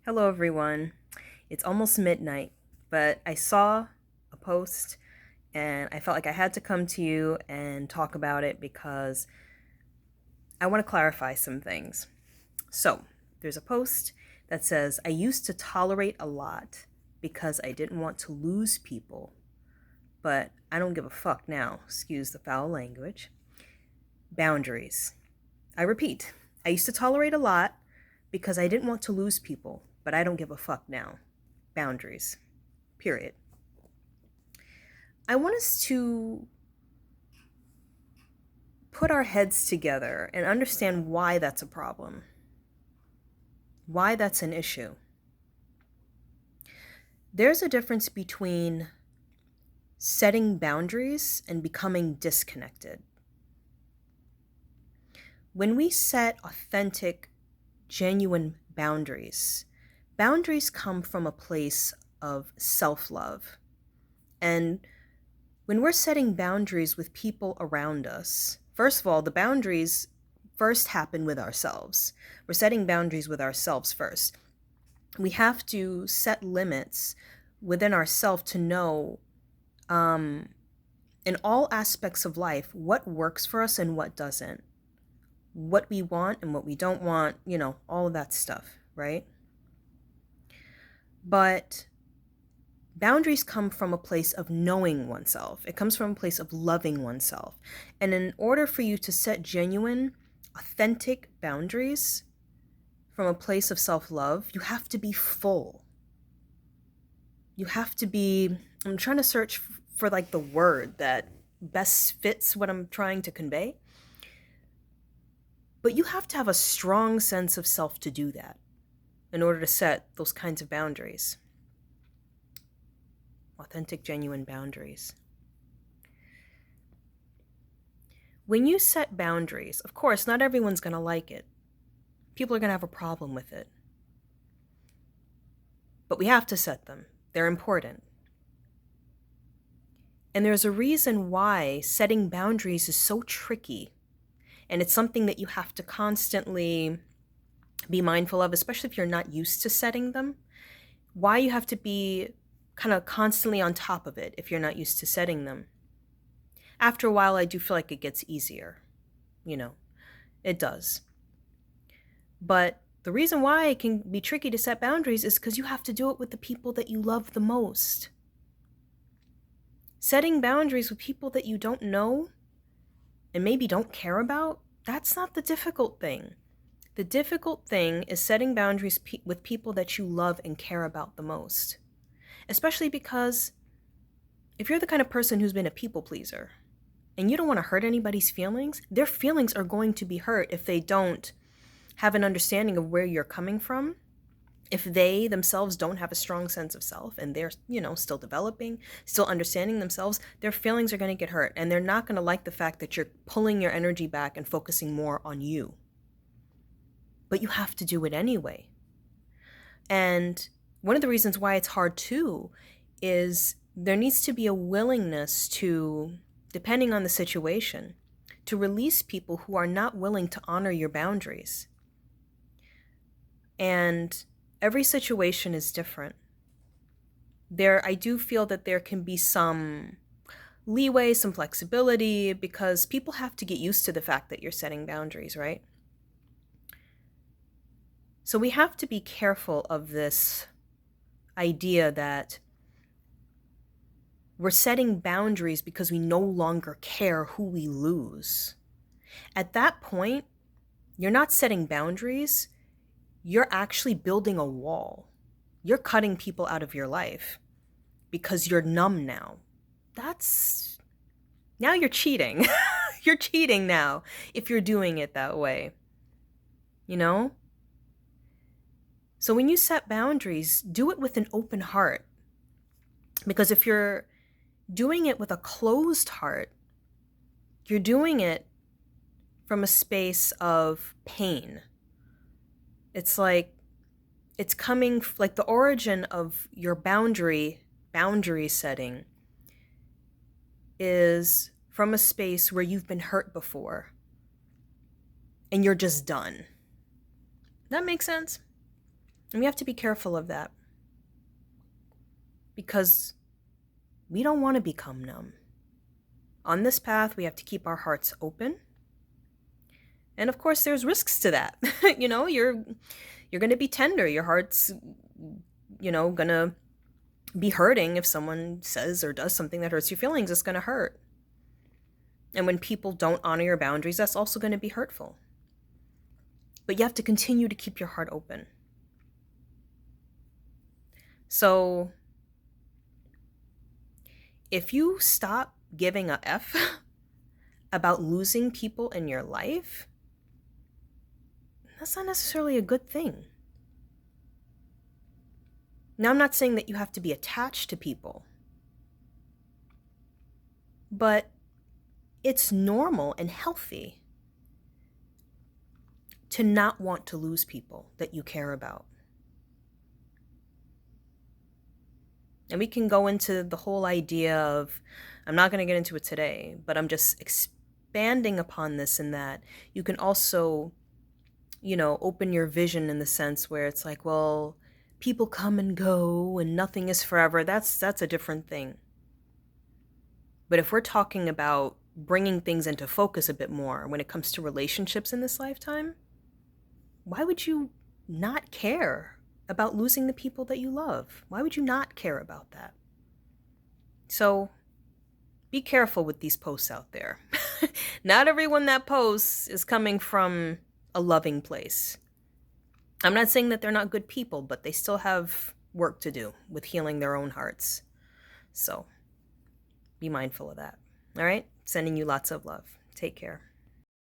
Hello, everyone. It's almost midnight, but I saw a post and I felt like I had to come to you and talk about it because I want to clarify some things. So, there's a post that says, I used to tolerate a lot because I didn't want to lose people, but I don't give a fuck now. Excuse the foul language. Boundaries. I repeat, I used to tolerate a lot because I didn't want to lose people, but I don't give a fuck now. Boundaries. Period. I want us to put our heads together and understand why that's a problem, why that's an issue. There's a difference between setting boundaries and becoming disconnected. When we set authentic, genuine boundaries, boundaries come from a place of self-love. And when we're setting boundaries with people around us, first of all, the boundaries first happen with ourselves. We're setting boundaries with ourselves first. We have to set limits within ourselves to know, in all aspects of life, what works for us and what doesn't, what we want and what we don't want, all of that stuff, right? But boundaries come from a place of knowing oneself. It comes from a place of loving oneself. And in order for you to set genuine, authentic boundaries from a place of self-love, you have to be full. You have to be, I'm trying to search for like the word that best fits what I'm trying to convey. But you have to have a strong sense of self to do that in order to set those kinds of boundaries. Authentic, genuine boundaries. When you set boundaries, of course, not everyone's going to like it. People are going to have a problem with it. But we have to set them. They're important. And there's a reason why setting boundaries is so tricky. And it's something that you have to constantly be mindful of, especially if you're not used to setting them. Why you have to be kind of constantly on top of it if you're not used to setting them. After a while, I do feel like it gets easier. It does. But the reason why it can be tricky to set boundaries is because you have to do it with the people that you love the most. Setting boundaries with people that you don't know and maybe don't care about, that's not the difficult thing. The difficult thing is setting boundaries with people that you love and care about the most. Especially because if you're the kind of person who's been a people pleaser and you don't want to hurt anybody's feelings, their feelings are going to be hurt if they don't have an understanding of where you're coming from. If they themselves don't have a strong sense of self and they're, still developing, still understanding themselves, their feelings are going to get hurt. And they're not going to like the fact that you're pulling your energy back and focusing more on you. But you have to do it anyway. And one of the reasons why it's hard too is there needs to be a willingness to, depending on the situation, to release people who are not willing to honor your boundaries. And every situation is different. I do feel that there can be some leeway, some flexibility, because people have to get used to the fact that you're setting boundaries, right? So we have to be careful of this idea that we're setting boundaries because we no longer care who we lose. At that point, you're not setting boundaries, you're actually building a wall. You're cutting people out of your life because you're numb now. Now you're cheating. You're cheating now if you're doing it that way. So when you set boundaries, do it with an open heart. Because if you're doing it with a closed heart, you're doing it from a space of pain. It's like, it's coming, like the origin of your boundary setting is from a space where you've been hurt before and you're just done. That makes sense? And we have to be careful of that because we don't want to become numb. On this path, we have to keep our hearts open. And of course, there's risks to that. You're going to be tender. Your heart's, going to be hurting. If someone says or does something that hurts your feelings, it's going to hurt. And when people don't honor your boundaries, that's also going to be hurtful. But you have to continue to keep your heart open. So if you stop giving a F about losing people in your life, that's not necessarily a good thing. Now, I'm not saying that you have to be attached to people, but it's normal and healthy to not want to lose people that you care about. And we can go into the whole idea of, I'm not going to get into it today, but I'm just expanding upon this in that you can also, open your vision in the sense where it's like, well, people come and go and nothing is forever. That's a different thing. But if we're talking about bringing things into focus a bit more when it comes to relationships in this lifetime, why would you not care about losing the people that you love? Why would you not care about that? So be careful with these posts out there. Not everyone that posts is coming from a loving place. I'm not saying that they're not good people, but they still have work to do with healing their own hearts. So be mindful of that. All right? Sending you lots of love. Take care.